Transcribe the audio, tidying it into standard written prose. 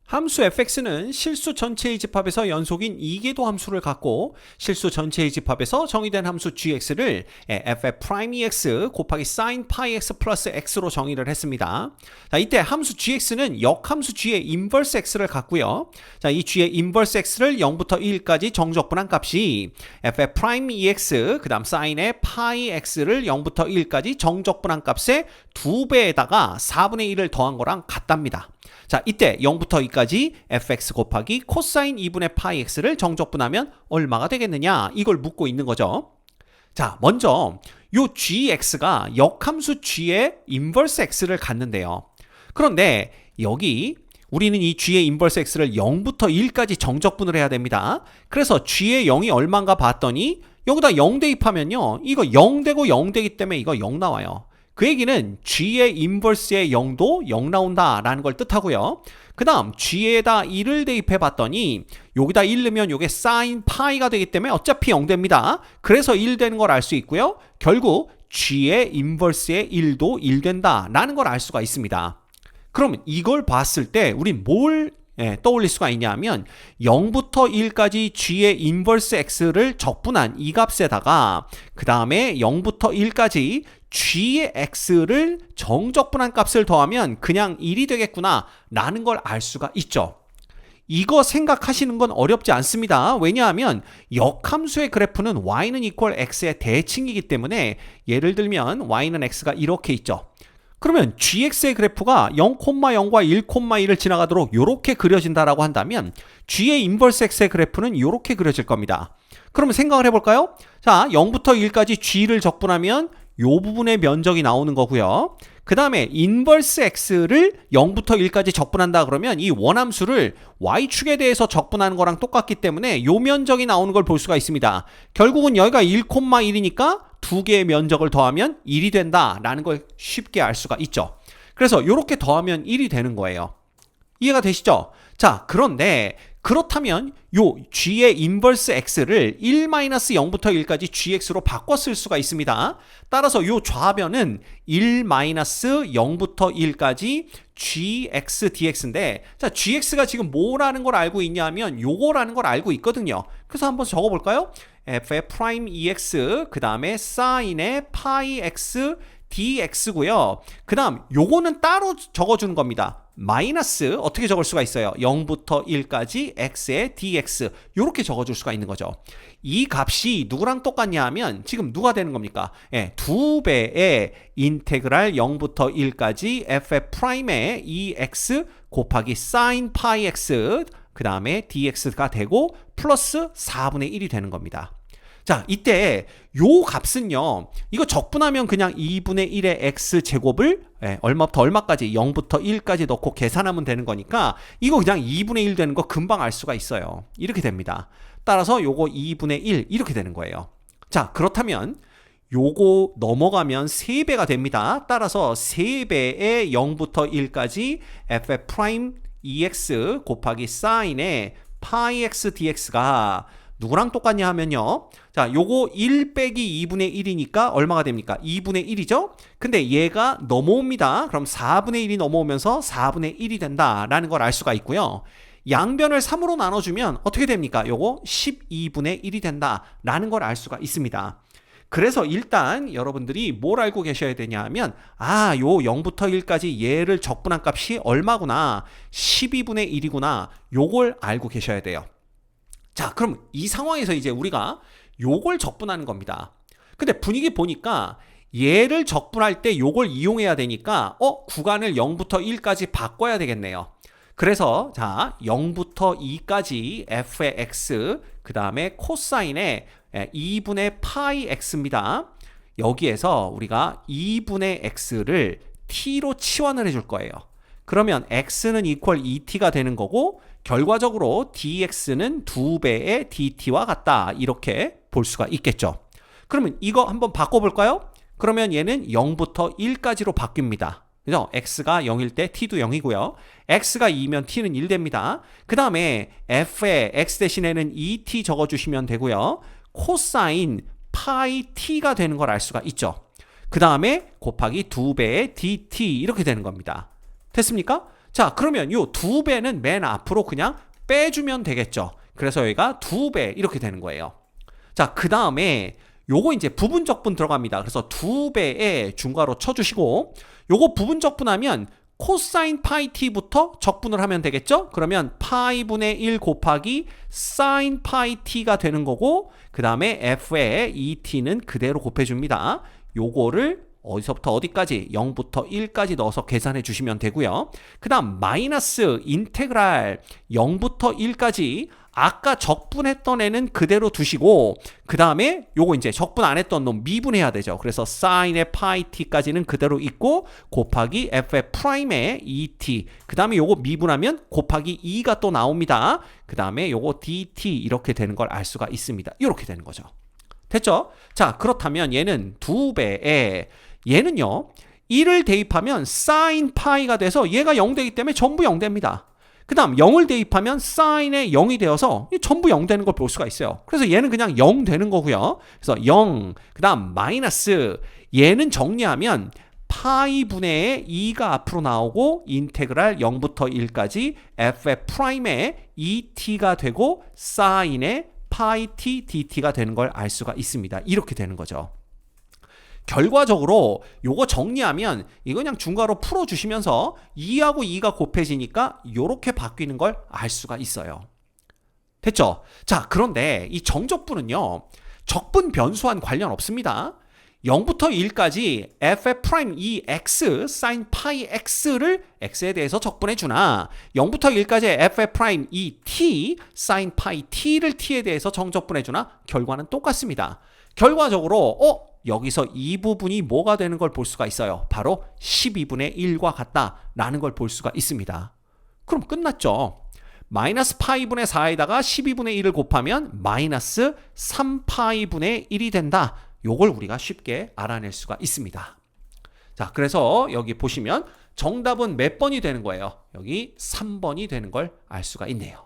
함수 fx는 실수 전체의 집합에서 연속인 이계도 함수를 갖고 실수 전체의 집합에서 정의된 함수 gx를 f'(ex) 곱하기 sin πx 플러스 x로 정의를 했습니다. 자, 이때 함수 gx는 역함수 g의 인버스 x를 갖고요. 자, 이 g의 인버스 x를 0부터 1까지 정적분한 값이 f'(ex) 그 다음 sin의 πx를 0부터 1까지 정적분한 값의 2배에다가 4분의 1을 더한 거랑 같답니다. 자, 이때 0부터 2까지 fx 곱하기 코사인 2분의 파이 x를 정적분하면 얼마가 되겠느냐, 이걸 묻고 있는 거죠. 자, 먼저 요 gx가 역함수 g의 인버스 x를 갖는데요. 그런데 여기 우리는 이 g의 인버스 x를 0부터 1까지 정적분을 해야 됩니다. 그래서 g의 0이 얼마인가 봤더니 여기다 0 대입하면요, 이거 0 되고 0 되기 때문에 이거 0 나와요. 그 얘기는 g의 인버스의 0도 0 나온다라는 걸 뜻하고요. 그 다음 g에다 1을 대입해 봤더니 여기다 1 넣으면 이게 sin 파이가 되기 때문에 어차피 0 됩니다. 그래서 1 되는 걸 알 수 있고요. 결국 g의 인버스의 1도 1 된다라는 걸 알 수가 있습니다. 그러면 이걸 봤을 때 우린 뭘 떠올릴 수가 있냐면 0부터 1까지 g의 인버스 x를 적분한 이 값에다가 그 다음에 0부터 1까지 g의 x를 정적분한 값을 더하면 그냥 1이 되겠구나 라는 걸 알 수가 있죠. 이거 생각하시는 건 어렵지 않습니다. 왜냐하면 역함수의 그래프는 y는 equal x의 대칭이기 때문에 예를 들면 y는 x가 이렇게 있죠. 그러면 gx의 그래프가 0,0과 1,1을 지나가도록 이렇게 그려진다라고 한다면 g의 인버스 x의 그래프는 이렇게 그려질 겁니다. 그러면 생각을 해볼까요? 자, 0부터 1까지 g를 적분하면 이 부분의 면적이 나오는 거고요. 그 다음에 인버스 x를 0부터 1까지 적분한다 그러면 이 원함수를 y축에 대해서 적분하는 거랑 똑같기 때문에 이 면적이 나오는 걸 볼 수가 있습니다. 결국은 여기가 1,1이니까 두 개의 면적을 더하면 1이 된다라는 걸 쉽게 알 수가 있죠. 그래서 이렇게 더하면 1이 되는 거예요. 이해가 되시죠? 자, 그런데 그렇다면 요 g의 인버스 x를 1-0부터 1까지 gx로 바꿔 쓸 수가 있습니다. 따라서 요 좌변은 1-0부터 1까지 gx dx인데, 자, gx가 지금 뭐라는 걸 알고 있냐면 요거라는 걸 알고 있거든요. 그래서 한번 적어볼까요? f'(ex) 그 다음에 sin의 πx dx고요. 그 다음 요거는 따로 적어주는 겁니다. 마이너스 어떻게 적을 수가 있어요? 0부터 1까지 x의 dx 이렇게 적어줄 수가 있는 거죠. 이 값이 누구랑 똑같냐 하면 지금 누가 되는 겁니까? 2배의 인테그랄 0부터 1까지 f'의 ex 곱하기 sin πx 그 다음에 dx가 되고 플러스 4분의 1이 되는 겁니다. 자, 이때 요 값은요, 이거 적분하면 그냥 2분의 1의 x제곱을 얼마부터 얼마까지 0부터 1까지 넣고 계산하면 되는 거니까 이거 그냥 2분의 1 되는 거 금방 알 수가 있어요. 이렇게 됩니다. 따라서 요거 2분의 1 이렇게 되는 거예요. 자, 그렇다면 요거 넘어가면 3배가 됩니다. 따라서 3배의 0부터 1까지 f'(ex) 곱하기 sin의 πx dx가 누구랑 똑같냐 하면요, 자, 요거 1 빼기 2분의 1이니까 얼마가 됩니까? 2분의 1이죠? 근데 얘가 넘어옵니다. 그럼 4분의 1이 넘어오면서 4분의 1이 된다라는 걸 알 수가 있고요. 양변을 3으로 나눠주면 어떻게 됩니까? 요거 12분의 1이 된다라는 걸 알 수가 있습니다. 그래서 일단 여러분들이 뭘 알고 계셔야 되냐 하면, 아, 요 0부터 1까지 얘를 적분한 값이 얼마구나, 12분의 1이구나, 요걸 알고 계셔야 돼요. 자, 그럼 이 상황에서 이제 우리가 요걸 적분하는 겁니다. 근데 분위기 보니까 얘를 적분할 때 요걸 이용해야 되니까 구간을 0부터 1까지 바꿔야 되겠네요. 그래서 자, 0부터 2까지 f의 x 그 다음에 코사인의 2분의 파이 x입니다. 여기에서 우리가 2분의 x를 t로 치환을 해줄 거예요. 그러면 x는 equal 2t가 되는 거고 결과적으로 dx는 2배의 dt와 같다, 이렇게 볼 수가 있겠죠. 그러면 이거 한번 바꿔볼까요? 그러면 얘는 0부터 1까지로 바뀝니다. 그죠? x가 0일 때 t도 0이고요. x가 2면 t는 1 됩니다. 그 다음에 f의 x 대신에는 2t 적어주시면 되고요. 코사인 파이 t가 되는 걸 알 수가 있죠. 그 다음에 곱하기 2배의 dt 이렇게 되는 겁니다. 됐습니까? 자, 그러면 요 2배는 맨 앞으로 그냥 빼주면 되겠죠. 그래서 여기가 2배 이렇게 되는 거예요. 자, 그 다음에 요거 이제 부분적분 들어갑니다. 그래서 2배에 중괄호 쳐주시고 요거 부분적분하면 코사인 파이 t부터 적분을 하면 되겠죠? 그러면 파이 분의 1 곱하기 사인 파이 t가 되는 거고 그 다음에 f에 2t는 그대로 곱해줍니다. 요거를 어디서부터 어디까지? 0부터 1까지 넣어서 계산해 주시면 되고요. 그 다음 마이너스 인테그랄 0부터 1까지 아까 적분했던 애는 그대로 두시고 그 다음에 요거 이제 적분 안 했던 놈 미분해야 되죠. 그래서 사인의 파이 t까지는 그대로 있고 곱하기 f의 프라임의 2t 그 다음에 요거 미분하면 곱하기 2가 또 나옵니다. 그 다음에 요거 dt 이렇게 되는 걸 알 수가 있습니다. 이렇게 되는 거죠. 됐죠? 자, 그렇다면 얘는 2배에 얘는요 1을 대입하면 사인 파이가 돼서 얘가 0 되기 때문에 전부 0 됩니다. 그 다음 0을 대입하면 사인의 0이 되어서 전부 0 되는 걸 볼 수가 있어요. 그래서 얘는 그냥 0 되는 거고요. 그래서 0, 그 다음 마이너스 얘는 정리하면 파이 분의 2가 앞으로 나오고 인테그랄 0부터 1까지 f의 프라임의 2t가 되고 사인의 파이 t dt가 되는 걸 알 수가 있습니다. 이렇게 되는 거죠. 결과적으로 요거 정리하면 이거 그냥 중괄호 풀어주시면서 2하고 2가 곱해지니까 요렇게 바뀌는 걸 알 수가 있어요. 됐죠? 자, 그런데 이 정적분은요 적분 변수와는 관련 없습니다. 0부터 1까지 f의 프라임 이 x 사인 파이 x를 x에 대해서 적분해 주나 0부터 1까지 f의 프라임 이 t 사인 파이 t를 t에 대해서 정적분해 주나 결과는 똑같습니다. 결과적으로 여기서 이 부분이 뭐가 되는 걸 볼 수가 있어요. 바로 12분의 1과 같다라는 걸 볼 수가 있습니다. 그럼 끝났죠. 마이너스 파이분의 4에다가 12분의 1을 곱하면 마이너스 3파이분의 1이 된다. 요걸 우리가 쉽게 알아낼 수가 있습니다. 자, 그래서 여기 보시면 정답은 몇 번이 되는 거예요? 여기 3번이 되는 걸 알 수가 있네요.